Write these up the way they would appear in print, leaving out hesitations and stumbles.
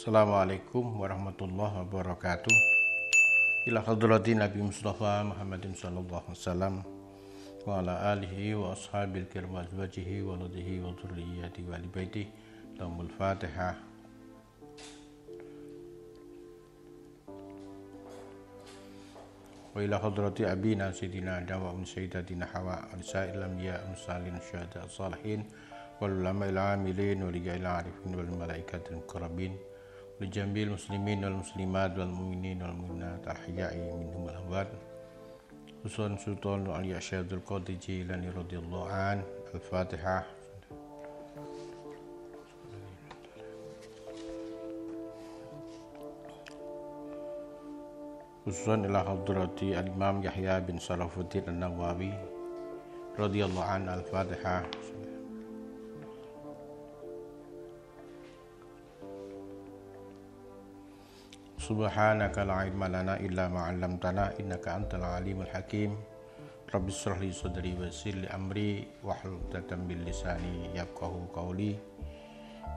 Assalamualaikum warahmatullahi wabarakatuh. Ila hadrati Nabi Mustafa Muhammadin sallallahu alaihi wasallam wa ala alihi wa ashabil kiram wa azwajihi wa waladihi wa dzurriyyati wa ali baiti. Lahumul Fatihah. Wa ila hadrati abina sayyidina Adam wa sayyidatina Hawa wa sa'il anbiya mursalin syuhada salihin wal ulama il amilin wa rijal arifin wal malaikatil muqarrabin lijambil muslimin wal muslimat wal mu'minin wal mu'minat ahya'i minhum wal amwat Husain Sultan Ali Asyadul Qadir Jilani radhiyallahu an. Al-Fatihah. Husain ila hadrati al-Imam Yahya bin Salahuddin An-Nawawi radhiyallahu an. Al-Fatihah. Subhanaka la ilma lana illa ma 'allamtana innaka antal alimul hakim. Rabbi shrah li sadri wa yassir li amri wahlul 'uqdatam min lisani yafqahu qawli.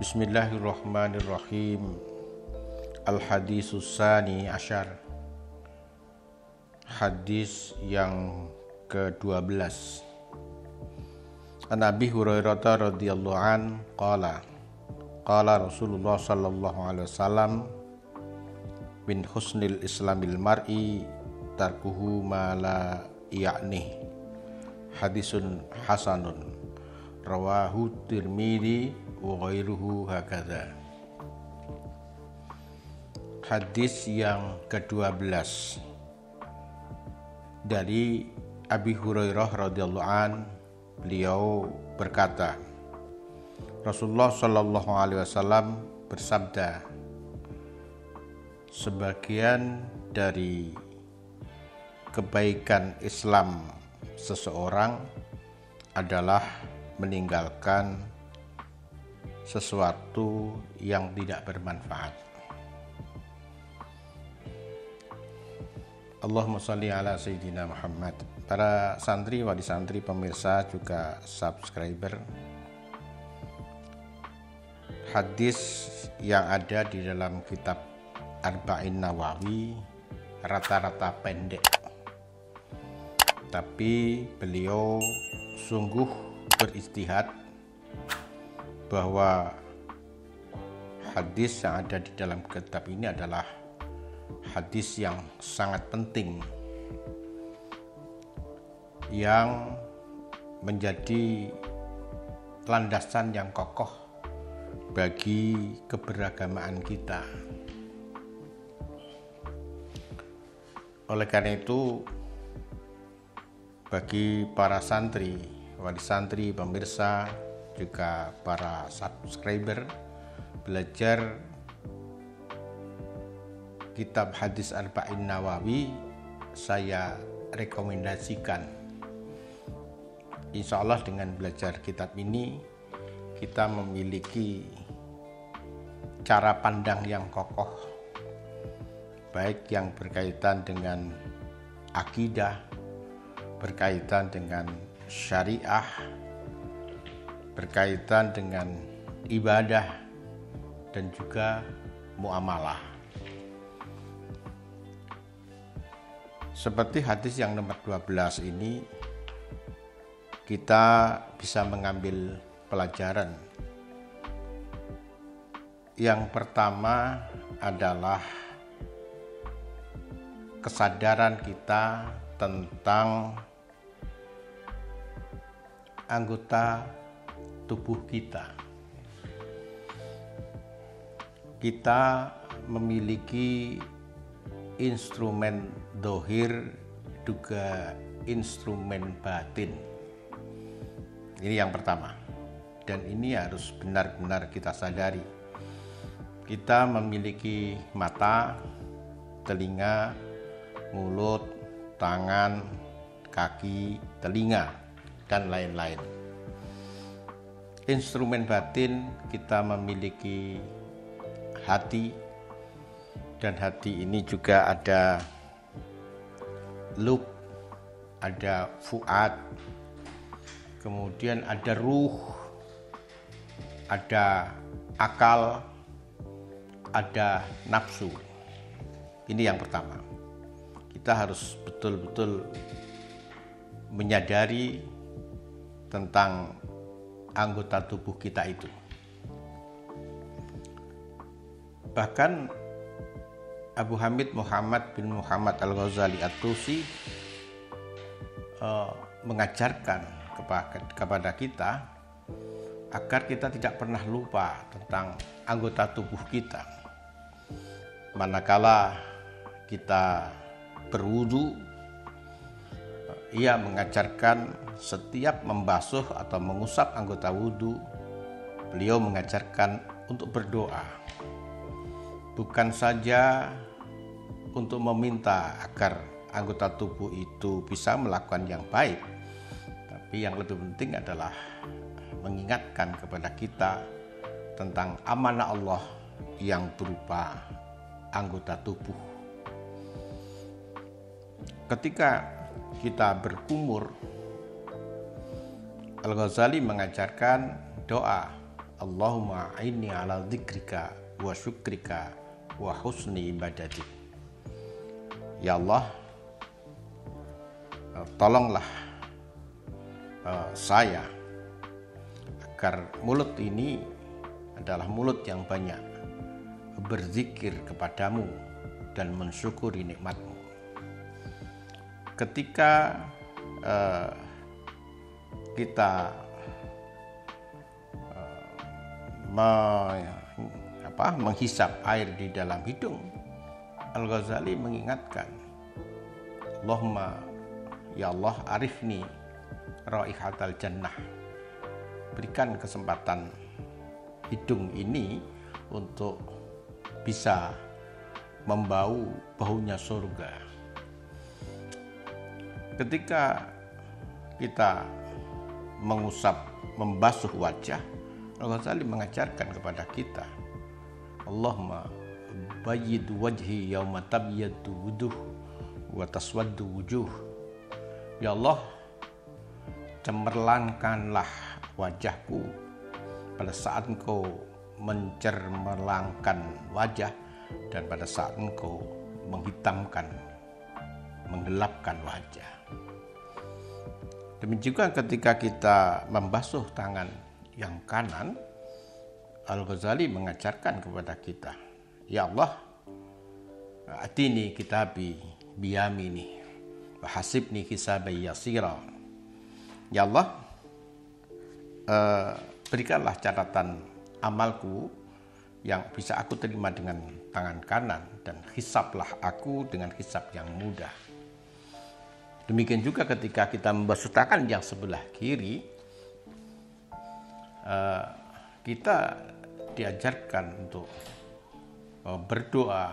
Bismillahirrahmanirrahim. Al hadisus tsani asyar. Hadis yang ke-12. An Abi Hurairah radhiyallahu an qala Rasulullah sallallahu alaihi wasallam min husnil islamil mar'i tarkuhu ma la ya'ni. Hadisun hasanun rawahu Tirmidzi wa ghairuhu hakadha. Hadis yang ke-12 dari Abi Hurairah radhiyallahu an, beliau berkata, Rasulullah sallallahu alaihi wasallam bersabda, sebagian dari kebaikan Islam seseorang adalah meninggalkan sesuatu yang tidak bermanfaat. Allahumma sholli ala sayyidina Muhammad. Para santri, wali santri, pemirsa juga subscriber, hadis yang ada di dalam kitab Arba'in Nawawi rata-rata pendek, tapi beliau sungguh beristihad bahwa hadis yang ada di dalam kitab ini adalah hadis yang sangat penting, yang menjadi landasan yang kokoh bagi keberagamaan kita. Oleh karena itu, bagi para santri, wali santri, pemirsa, juga para subscriber, belajar kitab hadis Arba'in Nawawi saya rekomendasikan. Insya Allah dengan belajar kitab ini kita memiliki cara pandang yang kokoh, baik yang berkaitan dengan akidah, berkaitan dengan syariah, berkaitan dengan ibadah, dan juga muamalah. Seperti hadis yang nomor 12 ini, kita bisa mengambil pelajaran. Yang pertama adalah kesadaran kita tentang anggota tubuh kita. Kita memiliki instrumen dohir, juga instrumen batin. Ini yang pertama, dan ini harus benar-benar kita sadari. Kita memiliki mata, telinga, mulut, tangan, kaki, telinga, dan lain-lain. Instrumen batin, kita memiliki hati, dan hati ini juga ada lub, ada fuad, kemudian ada ruh, ada akal, ada nafsu. Ini yang pertama. Kita harus betul-betul menyadari tentang anggota tubuh kita itu. Bahkan Abu Hamid Muhammad bin Muhammad Al-Ghazali At-Tusi mengajarkan kepada kita agar kita tidak pernah lupa tentang anggota tubuh kita. Manakala kita berwudu, ia mengajarkan setiap membasuh atau mengusap anggota wudu, beliau mengajarkan untuk berdoa. Bukan saja untuk meminta agar anggota tubuh itu bisa melakukan yang baik, tapi yang lebih penting adalah mengingatkan kepada kita tentang amanah Allah yang berupa anggota tubuh. Ketika kita berkumur, Al-Ghazali mengajarkan doa, Allahumma a'inni ala dzikrika wa syukrika wa husni ibadatik. Ya Allah, tolonglah saya agar mulut ini adalah mulut yang banyak berzikir kepadamu dan mensyukuri nikmatmu. Ketika kita menghisap air di dalam hidung, Al-Ghazali mengingatkan, Allahumma ya Allah arifni raihatal jannah, berikan kesempatan hidung ini untuk bisa membau baunya surga. Ketika kita membasuh wajah, Al-Ghazali mengajarkan kepada kita, Allahumma bayyid wajhi yauma tabyaddu wujuh wa taswaddu wujuh. Ya Allah, cemerlangkanlah wajahku pada saat Engkau mencermelangkan wajah dan pada saat Engkau menggelapkan wajah. Demikian juga ketika kita membasuh tangan yang kanan, Al-Ghazali mengajarkan kepada kita, ya Allah, atini kitabi biyamini wa hasibni hisabai yasira. Ya Allah, berikanlah catatan amalku yang bisa aku terima dengan tangan kanan dan hisablah aku dengan hisab yang mudah. Demikian juga ketika kita membasuh tangan yang sebelah kiri, kita diajarkan untuk berdoa,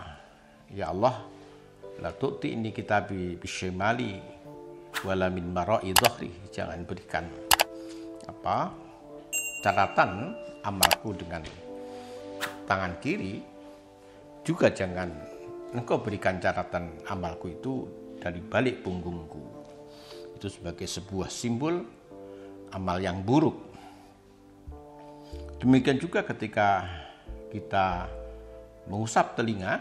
ya Allah, la tu'ti ini kitabi bisyimali wala min mara'i dhahri. Jangan berikan catatan amalku dengan tangan kiri, juga jangan engkau berikan catatan amalku itu dari balik punggungku. Itu sebagai sebuah simbol amal yang buruk. Demikian juga ketika kita mengusap telinga,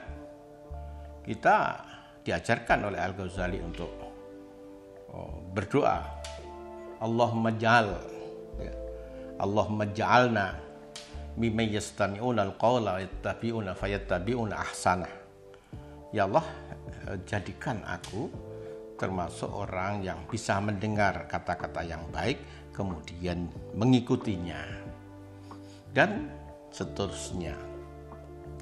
kita diajarkan oleh Al-Ghazali untuk berdoa, Allahumma ja'alna mimman yastami'una al-qawla fayattabi'una ahsanah. Ya Allah, jadikan aku termasuk orang yang bisa mendengar kata-kata yang baik kemudian mengikutinya, dan seterusnya.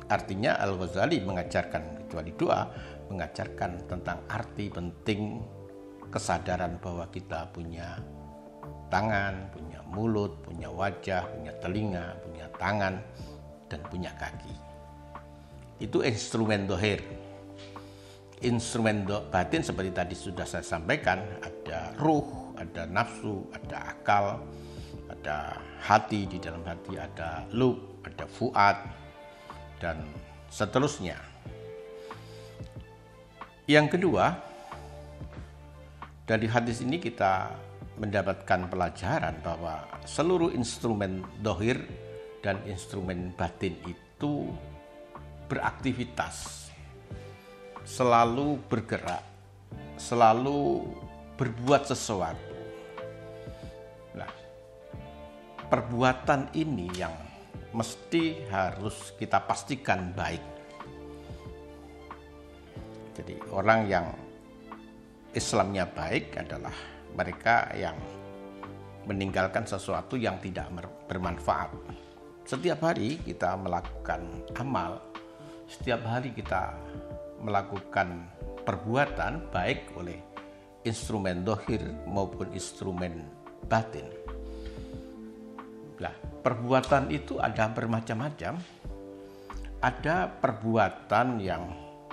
Artinya Al-Ghazali mengajarkan, kecuali doa, mengajarkan tentang arti penting kesadaran bahwa kita punya tangan, punya mulut, punya wajah, punya telinga, punya tangan, dan punya kaki. Itu instrumen dohir. Instrumen batin seperti tadi sudah saya sampaikan, ada ruh, ada nafsu, ada akal, ada hati, di dalam hati ada lub, ada fuad, dan seterusnya. Yang kedua, dari hadis ini kita mendapatkan pelajaran bahwa seluruh instrumen dohir dan instrumen batin itu beraktivitas, selalu bergerak, selalu berbuat sesuatu. Nah, perbuatan ini yang mesti harus kita pastikan baik. Jadi orang yang Islamnya baik adalah mereka yang meninggalkan sesuatu yang tidak bermanfaat. Setiap hari kita melakukan amal, setiap hari kita melakukan perbuatan baik oleh instrumen dohir maupun instrumen batin. Nah, perbuatan itu ada bermacam-macam. Ada perbuatan yang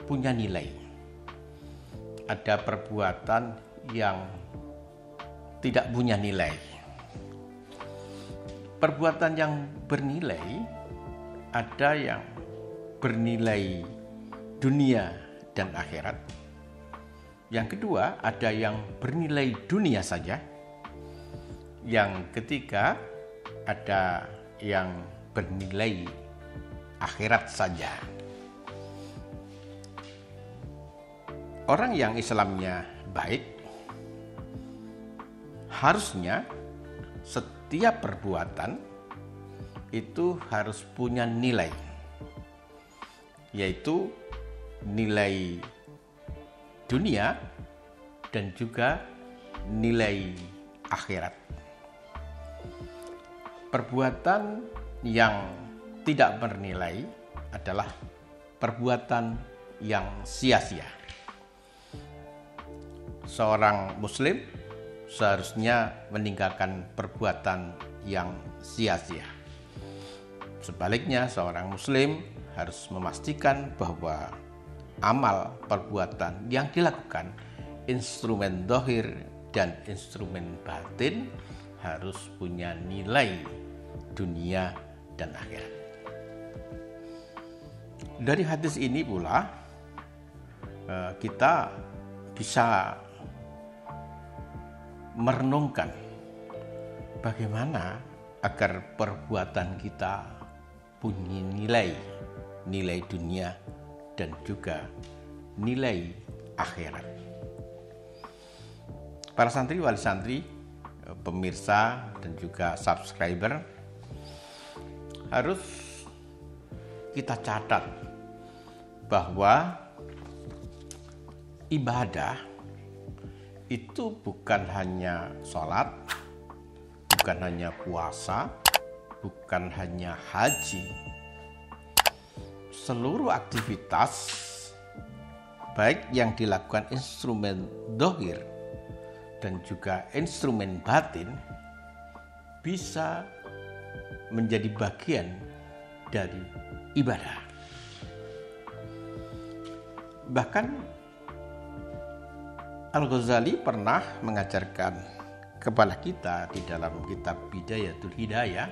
punya nilai. Ada perbuatan yang tidak punya nilai. Perbuatan yang bernilai, ada yang bernilai dunia dan akhirat. Yang kedua, ada yang bernilai dunia saja. Yang ketiga, ada yang bernilai akhirat saja. Orang yang Islamnya baik, harusnya setiap perbuatan itu harus punya nilai, yaitu nilai dunia dan juga nilai akhirat. Perbuatan yang tidak bernilai adalah perbuatan yang sia-sia. Seorang muslim seharusnya meninggalkan perbuatan yang sia-sia. Sebaliknya, seorang muslim harus memastikan bahwa amal perbuatan yang dilakukan instrumen dohir dan instrumen batin harus punya nilai dunia dan akhirat. Dari hadis ini pula kita bisa merenungkan bagaimana agar perbuatan kita punya nilai dunia dan juga nilai akhirat. Para santri, wali santri, pemirsa dan juga subscriber, harus kita catat bahwa ibadah itu bukan hanya sholat, bukan hanya puasa, bukan hanya haji. Seluruh aktivitas baik yang dilakukan instrumen dohir dan juga instrumen batin bisa menjadi bagian dari ibadah. Bahkan Al-Ghazali pernah mengajarkan kepada kita di dalam kitab Bidayatul Hidayah,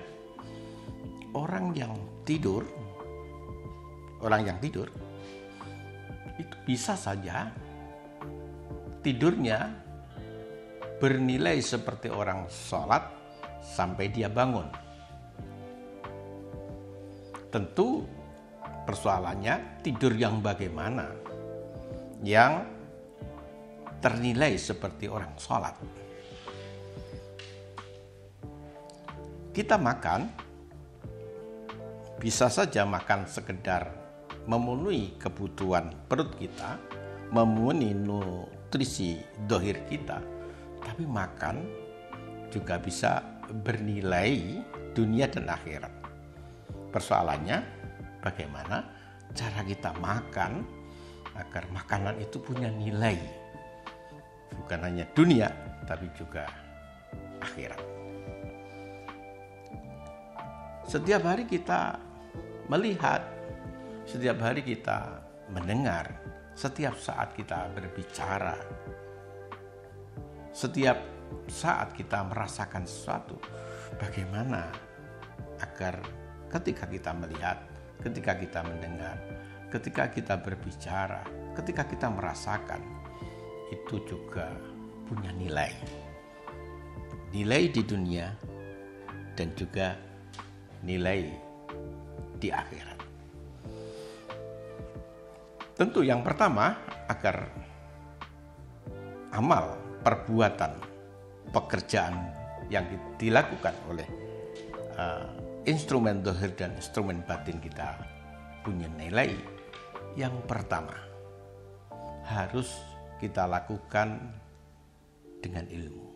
orang yang tidur itu bisa saja tidurnya bernilai seperti orang sholat sampai dia bangun. Tentu persoalannya tidur yang bagaimana, yang ternilai seperti orang sholat. Kita makan, bisa saja makan sekedar memenuhi kebutuhan perut kita, memenuhi nutrisi dohir kita, tapi makan juga bisa bernilai dunia dan akhirat. Persoalannya bagaimana cara kita makan agar makanan itu punya nilai, bukan hanya dunia tapi juga akhirat. Setiap hari kita melihat, setiap hari kita mendengar, setiap saat kita berbicara, setiap saat kita merasakan sesuatu. Bagaimana agar ketika kita melihat, ketika kita mendengar, ketika kita berbicara, ketika kita merasakan, itu juga punya nilai. Nilai di dunia dan juga nilai di akhirat. Tentu yang pertama, agar amal, perbuatan, pekerjaan yang dilakukan oleh instrumen zahir dan instrumen batin kita punya nilai. Yang pertama, harus kita lakukan dengan ilmu.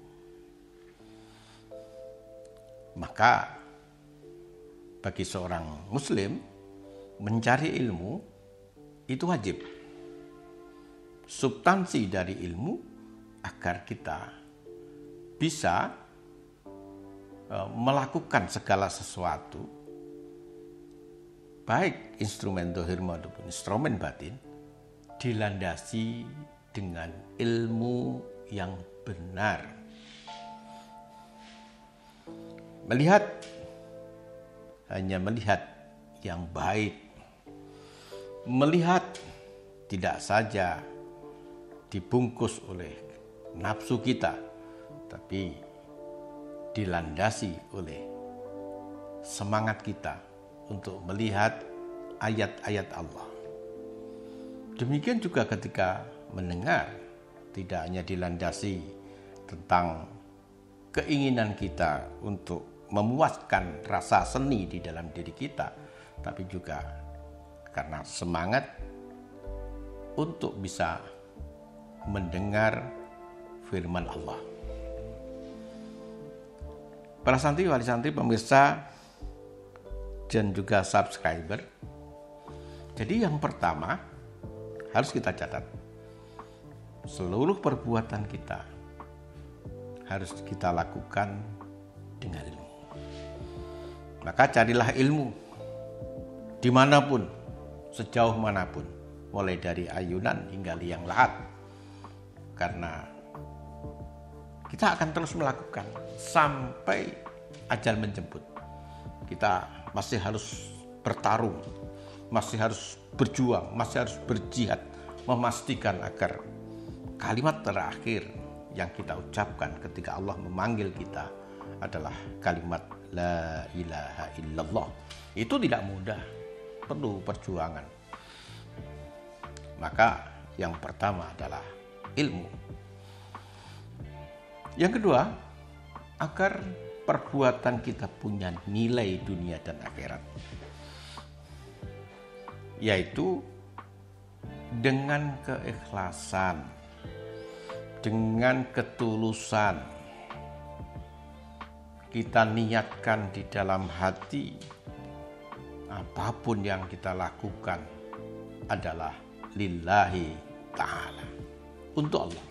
Maka bagi seorang muslim mencari ilmu itu wajib. Substansi dari ilmu agar kita bisa melakukan segala sesuatu, baik instrumen zahir maupun instrumen batin, dilandasi dengan ilmu yang benar. Hanya melihat yang baik, melihat tidak saja dibungkus oleh nafsu kita, tapi dilandasi oleh semangat kita untuk melihat ayat-ayat Allah. Demikian juga ketika mendengar, tidak hanya dilandasi tentang keinginan kita untuk memuaskan rasa seni di dalam diri kita, tapi juga karena semangat untuk bisa mendengar firman Allah. Para santri, wali santri, pemirsa, dan juga subscriber. Jadi yang pertama harus kita catat, seluruh perbuatan kita harus kita lakukan dengan ilmu. Maka carilah ilmu dimanapun, sejauh manapun, mulai dari ayunan hingga liang lahat. Karena kita akan terus melakukan sampai ajal menjemput. Kita masih harus bertarung, masih harus berjuang, masih harus berjihad, memastikan agar kalimat terakhir yang kita ucapkan ketika Allah memanggil kita adalah kalimat La ilaha illallah. Itu tidak mudah, perlu perjuangan. Maka yang pertama adalah ilmu. Yang kedua, agar perbuatan kita punya nilai dunia dan akhirat, yaitu dengan keikhlasan, dengan ketulusan, kita niatkan di dalam hati apapun yang kita lakukan adalah lillahi ta'ala, untuk Allah.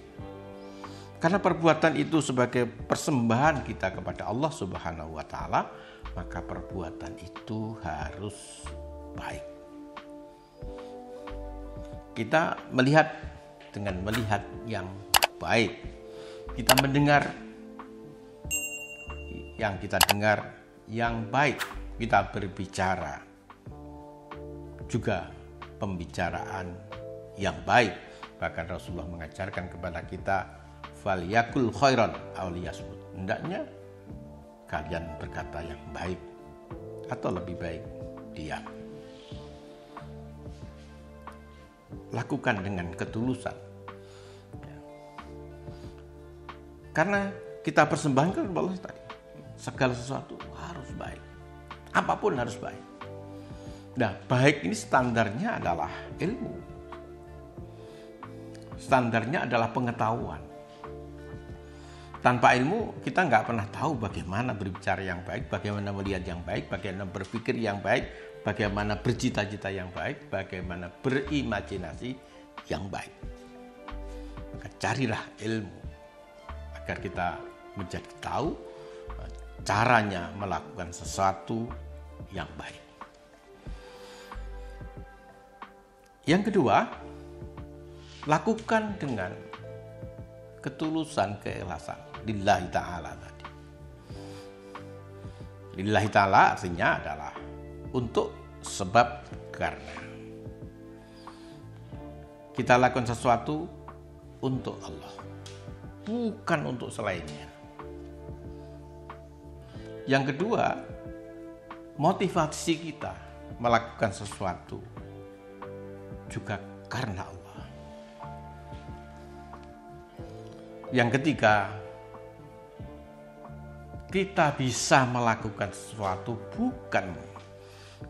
Karena perbuatan itu sebagai persembahan kita kepada Allah Subhanahu wa Ta'ala, maka perbuatan itu harus baik. Kita melihat dengan melihat yang baik, kita mendengar yang kita dengar yang baik, kita berbicara juga pembicaraan yang baik. Bahkan Rasulullah mengajarkan kepada kita, falyakul khairan aw liyasmut. Hendaknya kalian berkata yang baik atau lebih baik diam. Lakukan dengan ketulusan. Karena kita persembahkan kepada Allah tadi, segala sesuatu harus baik. Apapun harus baik. Nah, baik ini standarnya adalah ilmu. Standarnya adalah pengetahuan. Tanpa ilmu, kita nggak pernah tahu bagaimana berbicara yang baik, bagaimana melihat yang baik, bagaimana berpikir yang baik, bagaimana bercita-cita yang baik, bagaimana berimajinasi yang baik. Maka carilah ilmu agar kita menjadi tahu caranya melakukan sesuatu yang baik. Yang kedua, lakukan dengan ketulusan, keikhlasan lillahi ta'ala tadi. Lillahi ta'ala artinya adalah untuk sebab karena. Kita lakukan sesuatu untuk Allah, bukan untuk selainnya. Yang kedua, motivasi kita melakukan sesuatu juga karena Allah. Yang ketiga, kita bisa melakukan sesuatu bukan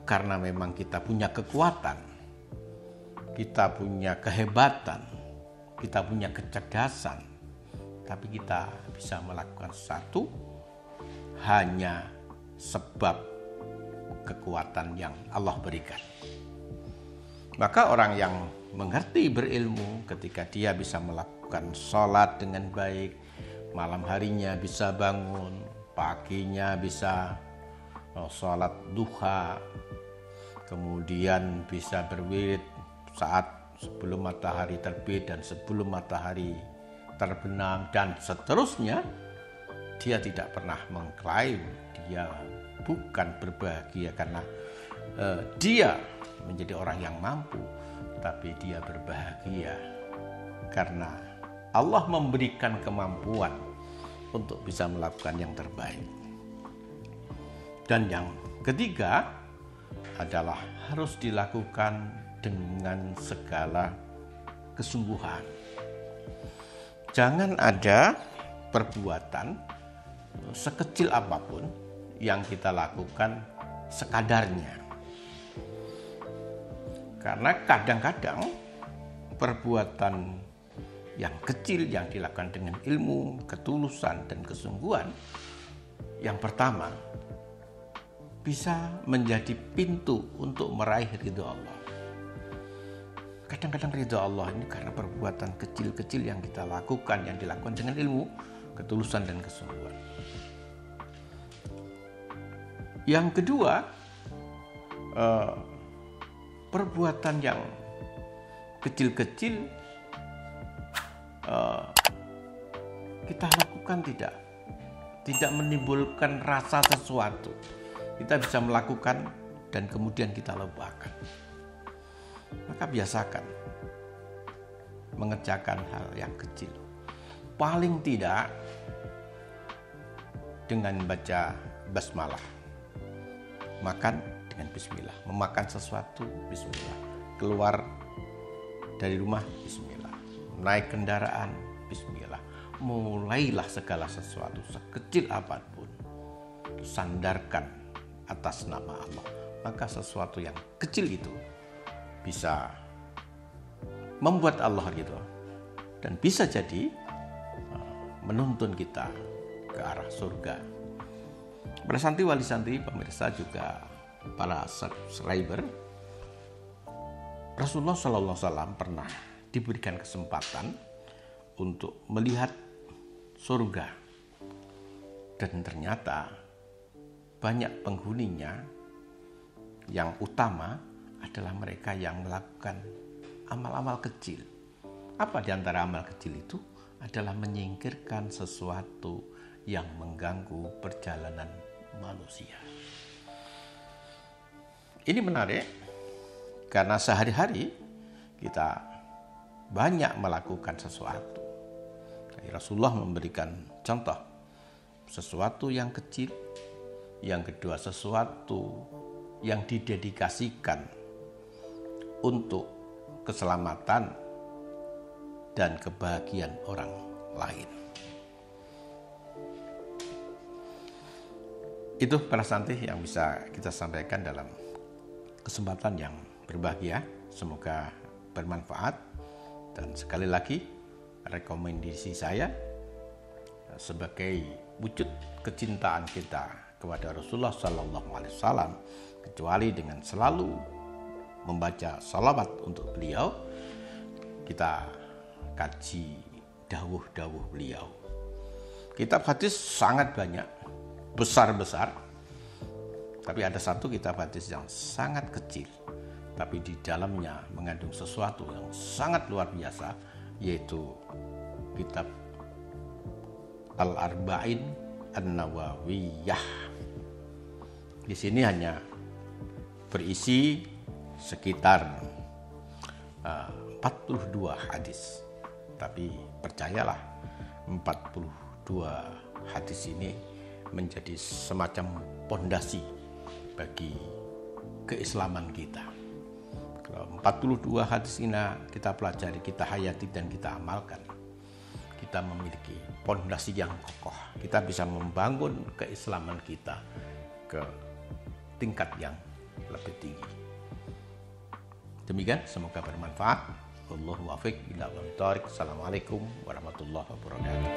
karena memang kita punya kekuatan, kita punya kehebatan, kita punya kecerdasan, tapi kita bisa melakukan sesuatu hanya sebab kekuatan yang Allah berikan. Maka orang yang mengerti berilmu ketika dia bisa melakukan sholat dengan baik, malam harinya bisa bangun, paginya bisa sholat duha, kemudian bisa berwirid saat sebelum matahari terbit dan sebelum matahari terbenam dan seterusnya. Dia tidak pernah mengklaim dia bukan berbahagia karena dia menjadi orang yang mampu, tapi dia berbahagia karena Allah memberikan kemampuan untuk bisa melakukan yang terbaik. Dan yang ketiga adalah harus dilakukan dengan segala kesungguhan. Jangan ada perbuatan sekecil apapun yang kita lakukan sekadarnya. Karena kadang-kadang perbuatan yang kecil yang dilakukan dengan ilmu, ketulusan, dan kesungguhan, yang pertama bisa menjadi pintu untuk meraih ridho Allah. Kadang-kadang ridho Allah ini karena perbuatan kecil-kecil yang kita lakukan, yang dilakukan dengan ilmu, ketulusan, dan kesungguhan. Yang kedua, perbuatan yang kecil-kecil kita lakukan tidak menimbulkan rasa sesuatu. Kita bisa melakukan dan kemudian kita lupakan. Maka biasakan mengerjakan hal yang kecil. Paling tidak dengan baca basmalah. Makan dengan bismillah. Memakan sesuatu bismillah. Keluar dari rumah bismillah. Naik kendaraan bismillah. Mulailah segala sesuatu sekecil apapun, sandarkan atas nama Allah. Maka sesuatu yang kecil itu bisa membuat Allah ridho dan bisa jadi menuntun kita ke arah surga. Para santri wali santri pemirsa juga para subscriber, Rasulullah SAW pernah diberikan kesempatan untuk melihat surga, dan ternyata banyak penghuninya yang utama adalah mereka yang melakukan amal-amal kecil. Apa di antara amal kecil itu? Adalah menyingkirkan sesuatu yang mengganggu perjalanan manusia. Ini menarik karena sehari-hari kita banyak melakukan sesuatu. Rasulullah memberikan contoh sesuatu yang kecil, yang kedua sesuatu yang didedikasikan untuk keselamatan dan kebahagiaan orang lain. Itu para santri yang bisa kita sampaikan dalam kesempatan yang berbahagia. Semoga bermanfaat. Dan sekali lagi, rekomendasi saya sebagai wujud kecintaan kita kepada Rasulullah SAW, kecuali dengan selalu membaca salawat untuk beliau, kita kaji dawuh-dawuh beliau. Kitab hadis sangat banyak, besar-besar, tapi ada satu kitab hadis yang sangat kecil, tapi di dalamnya mengandung sesuatu yang sangat luar biasa, yaitu kitab Al-Arba'in An-Nawawiyah. Di sini hanya berisi sekitar 42 hadis. Tapi percayalah, 42 hadis ini menjadi semacam pondasi bagi keislaman kita. Kalau 42 hadis ini kita pelajari, kita hayati dan kita amalkan, kita memiliki pondasi yang kokoh. Kita bisa membangun keislaman kita ke tingkat yang lebih tinggi. Demikian, semoga bermanfaat. Wallahu muwaffiq ila aqwamit thoriq. Assalamualaikum warahmatullahi wabarakatuh.